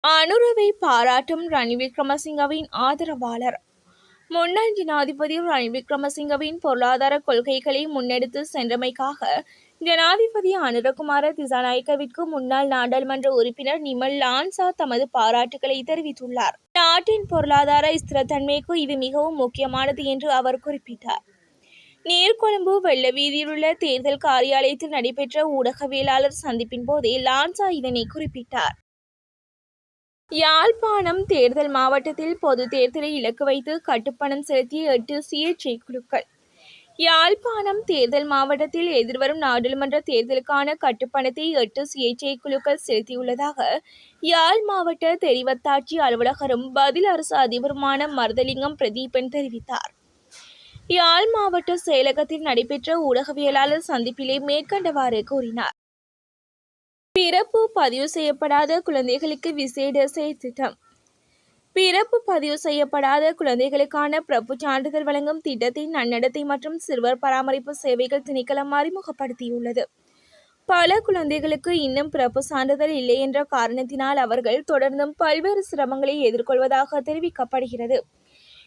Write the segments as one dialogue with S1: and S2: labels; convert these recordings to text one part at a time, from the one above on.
S1: அனுரவை பாராட்டும் ரணில் விக்ரமசிங்கவின் ஆதரவாளர். முன்னாள் ஜனாதிபதி ரணில் விக்ரமசிங்கவின் பொருளாதார கொள்கைகளை முன்னெடுத்து சென்றமைக்காக ஜனாதிபதி அனுரகுமார திசாநாயக்கவிற்கு முன்னாள் நாடாளுமன்ற உறுப்பினர் நிமல் லான்சா தமது பாராட்டுகளை தெரிவித்துள்ளார். நாட்டின் பொருளாதார ஸ்திரத்தன்மைக்கு இது மிகவும் முக்கியமானது என்று அவர் குறிப்பிட்டார். நீர்கொழும்பு வெள்ளவீதியில் உள்ள தேர்தல் காரியாலயத்தில் நடைபெற்ற ஊடகவியலாளர் சந்திப்பின் போதே லான்சா இதனை குறிப்பிட்டார். யாழ்ப்பாணம் தேர்தல் மாவட்டத்தில் பொது தேர்தலை இலக்கு வைத்து கட்டுப்பணம் செலுத்திய 8 சுயேட்சை குழுக்கள். யாழ்ப்பாணம் தேர்தல் மாவட்டத்தில் எதிர்வரும் நாடாளுமன்ற தேர்தலுக்கான கட்டுப்பணத்தை 8 சுயேட்சை குழுக்கள் செலுத்தியுள்ளதாக யாழ் மாவட்ட தெரிவத்தாட்சி அலுவலகரும் பதில் அரசு அதிபருமான மருதலிங்கம் பிரதீபன் தெரிவித்தார். யாழ் மாவட்ட செயலகத்தில் நடைபெற்ற ஊடகவியலாளர் சந்திப்பிலே மேற்கண்டவாறு கூறினார். பிறப்பு பதிவு செய்யப்படாத குழந்தைகளுக்கு விசேட செயற்திட்டம். பிறப்பு பதிவு செய்யப்படாத குழந்தைகளுக்கான பிறப்பு சான்றிதழ் வழங்கும் திட்டத்தை நன்னடத்தை மற்றும் சிறுவர் பராமரிப்பு சேவைகள் திணைக்களம் அறிமுகப்படுத்தியுள்ளது. பல குழந்தைகளுக்கு இன்னும் பிறப்பு சான்றிதழ் இல்லை என்ற காரணத்தினால் அவர்கள் தொடர்ந்தும் பல்வேறு சிரமங்களை எதிர்கொள்வதாக தெரிவிக்கப்படுகிறது.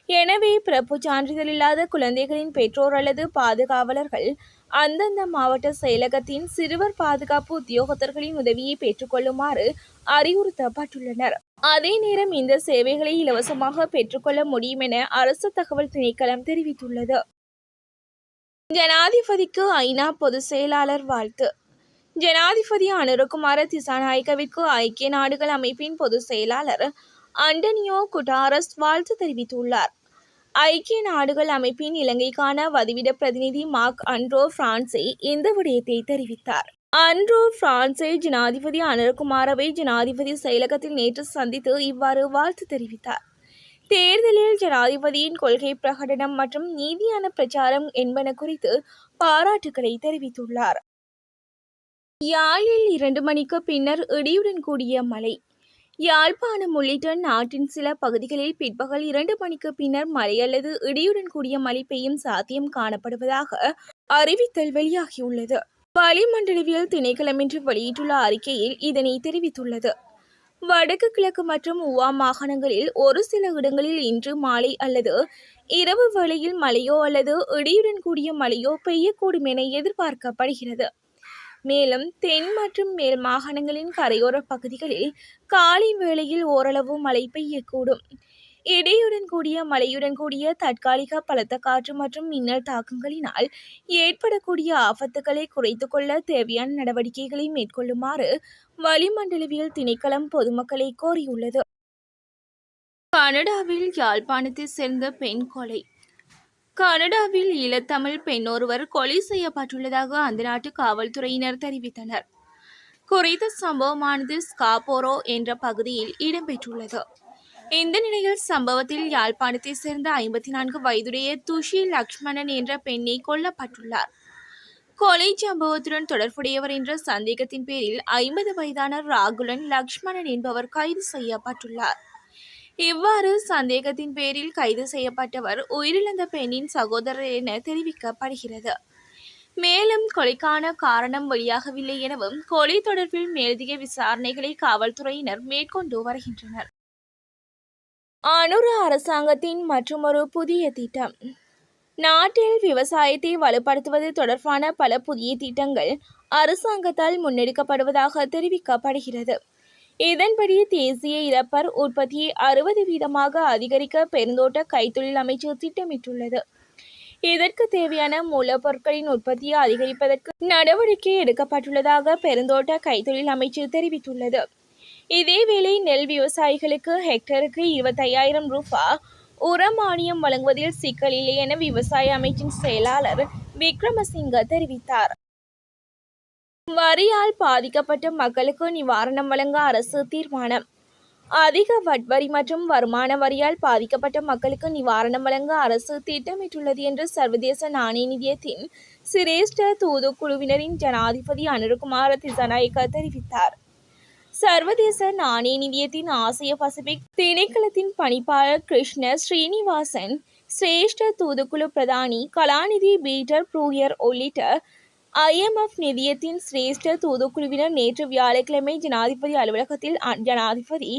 S1: எனவே பிறப்பு சான்றிதழ் இல்லாத குழந்தைகளின் பெற்றோர் அல்லது பாதுகாவலர்கள் அந்தந்த மாவட்ட செயலகத்தின் சிறுவர் பாதுகாப்பு உத்தியோகத்தர்களின் உதவியை பெற்றுக்கொள்ளுமாறு அறிவுறுத்தப்பட்டுள்ளனர். அதே நேரம் இந்த சேவைகளை இலவசமாக பெற்றுக்கொள்ள முடியும் என அரசு தகவல் திணைக்களம் தெரிவித்துள்ளது. ஜனாதிபதிக்கு ஐநா பொதுச் செயலாளர் வாழ்த்து. ஜனாதிபதி அனுரகுமார திசாநாயக்கவிற்கு ஐக்கிய நாடுகள் அமைப்பின் பொதுச் செயலாளர் அண்டனியோ குட்டாரஸ் வாழ்த்து தெரிவித்துள்ளார். ஐக்கிய நாடுகள் அமைப்பின் இலங்கைக்கான வதிவிட பிரதிநிதி மார்க் அன்ட்ரோ பிரான்சே இந்த விடயத்தை தெரிவித்தார். அன்ட்ரோ பிரான்சே ஜனாதிபதி அனுரகுமாரவை ஜனாதிபதி செயலகத்தில் நேற்று சந்தித்து இவ்வாறு வாழ்த்து தெரிவித்தார். தேர்தலில் ஜனாதிபதியின் கொள்கை பிரகடனம் மற்றும் நீதியான பிரச்சாரம் என்பன குறித்து பாராட்டுக்களை தெரிவித்துள்ளார். யாழில் 2 மணிக்கு பின்னர் இடியுடன் கூடிய மழை. யாழ்ப்பாணம் உள்ளிட்ட நாட்டின் சில பகுதிகளில் பிற்பகல் 2 மணிக்கு பின்னர் மழை அல்லது இடியுடன் கூடிய மழை பெய்யும் சாத்தியம் காணப்படுவதாக அறிவித்தல் வெளியாகியுள்ளது. வளிமண்டலவியல் திணைக்களம் இன்று வெளியிட்டுள்ள அறிக்கையில் இதனை தெரிவித்துள்ளது. வடக்கு கிழக்கு மற்றும் ஊவா மாகாணங்களில் ஒரு சில இடங்களில் இன்று மாலை அல்லது இரவு வேளையில் மழையோ அல்லது இடியுடன் கூடிய மழையோ பெய்யக்கூடும் என எதிர்பார்க்கப்படுகிறது. மேலும் தென் மற்றும் மேல் மாகாணங்களின் கரையோர பகுதிகளில் காலை வேளையில் ஓரளவு மழை பெய்யக்கூடும். இடியுடன் கூடிய மழையுடன் கூடிய தற்காலிக பலத்த காற்று மற்றும் மின்னல் தாக்கங்களினால் ஏற்படக்கூடிய ஆபத்துக்களை குறைத்துக் கொள்ள தேவையான நடவடிக்கைகளை மேற்கொள்ளுமாறு வளிமண்டலவியல் திணைக்களம் பொதுமக்களை கோரியுள்ளது. கனடாவில் யாழ்ப்பாணத்தை சேர்ந்த பெண் கொலை. கனடாவில் ஈழத்தமிழ் பெண் ஒருவர் கொலை செய்யப்பட்டுள்ளதாக அந்த நாட்டு காவல்துறையினர் தெரிவித்தனர். குறித்த சம்பவமானது ஸ்காபோரோ என்ற பகுதியில் இடம்பெற்றுள்ளது. இந்த நிலையில் சம்பவத்தில் யாழ்ப்பாணத்தை சேர்ந்த 54 வயதுடைய துஷி லக்ஷ்மணன் என்ற பெண்ணை கொல்லப்பட்டுள்ளார். கொலை சம்பவத்துடன் தொடர்புடையவர் என்ற சந்தேகத்தின் பேரில் 50 வயதான ராகுலன் லக்ஷ்மணன் என்பவர் கைது செய்யப்பட்டுள்ளார். இவ்வாறு சந்தேகத்தின் பேரில் கைது செய்யப்பட்டவர் உயிரிழந்த பெண்ணின் சகோதரர் என தெரிவிக்கப்படுகிறது. மேலும் கொலைக்கான காரணம் வெளியாகவில்லை எனவும் கொலை தொடர்பில் மேலதிக விசாரணைகளை காவல்துறையினர் மேற்கொண்டு வருகின்றனர். அனுர அரசாங்கத்தின் மற்றொரு புதிய திட்டம். நாட்டில் விவசாயத்தை வலுப்படுத்துவது தொடர்பான பல புதிய திட்டங்கள் அரசாங்கத்தால் முன்னெடுக்கப்படுவதாக தெரிவிக்கப்படுகிறது. இதன்படி தேசிய இறப்பர் உற்பத்தியை 60% அதிகரிக்க பெருந்தோட்ட கைத்தொழில் அமைச்சு திட்டமிட்டுள்ளது. இதற்கு தேவையான மூலப்பொருட்களின் உற்பத்தியை அதிகரிப்பதற்கு நடவடிக்கை எடுக்கப்பட்டுள்ளதாக பெருந்தோட்ட கைத்தொழில் அமைச்சு தெரிவித்துள்ளது. இதேவேளை நெல் விவசாயிகளுக்கு ஹெக்டருக்கு 25,000 ரூபாய் உர மானியம் வழங்குவதில் சிக்கல் இல்லை என விவசாய அமைச்சின் செயலாளர் விக்ரமசிங்க தெரிவித்தார். வரியால் பாதிக்கப்பட்ட மக்களுக்கு நிவாரணம் வழங்க அரசு தீர்மானம். அதிக வட்வரி மற்றும் வருமான வரியால் பாதிக்கப்பட்ட மக்களுக்கு நிவாரணம் வழங்க அரசு திட்டமிட்டுள்ளது என்று சர்வதேச நாணய நிதியத்தின் சிரேஷ்ட தூதுக்குழுவினரின் ஜனாதிபதி அனுரகுமார திசாநாயக்க தெரிவித்தார். சர்வதேச நாணய நிதியத்தின் ஆசிய பசிபிக் திணைக்களத்தின் பணிப்பாளர் கிருஷ்ண ஸ்ரீனிவாசன், சிரேஷ்ட தூதுக்குழு பிரதானி கலாநிதி பீட்டர் ப்ரூயர் உள்ளிட்ட IMF நிதியத்தின் சிரேஷ்ட தூதுக்குழுவினர் நேற்று வியாழக்கிழமை ஜனாதிபதி அலுவலகத்தில் ஜனாதிபதி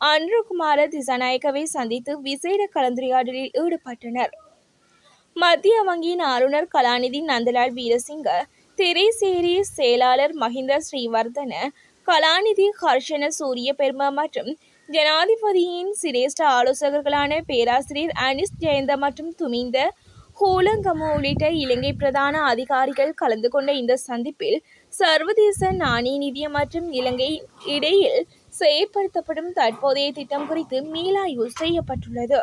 S1: அன்ருகுமார திசாநாயக்கவை சந்தித்து விசேட கலந்துரையாடலில் ஈடுபட்டனர். மத்திய வங்கியின் ஆளுநர் கலாநிதி நந்தலால் வீரசிங்க, திரைசேரி செயலாளர் மஹிந்த ஸ்ரீவர்தன, கலாநிதி ஹர்ஷன சூரிய பெரும மற்றும் ஜனாதிபதியின் சிரேஷ்ட ஆலோசகர்களான பேராசிரியர் அனிஸ் ஜெயந்த மற்றும் துமிந்த ஹூலங்கமு உள்ளிட்ட இலங்கை பிரதான அதிகாரிகள் கலந்து கொண்ட இந்த சந்திப்பில் சர்வதேச நாணய நிதியம் மற்றும் இலங்கை இடையில் செயற்படுத்தப்படும் தற்போதைய திட்டம் குறித்து மீளாய்வு செய்யப்பட்டுள்ளது.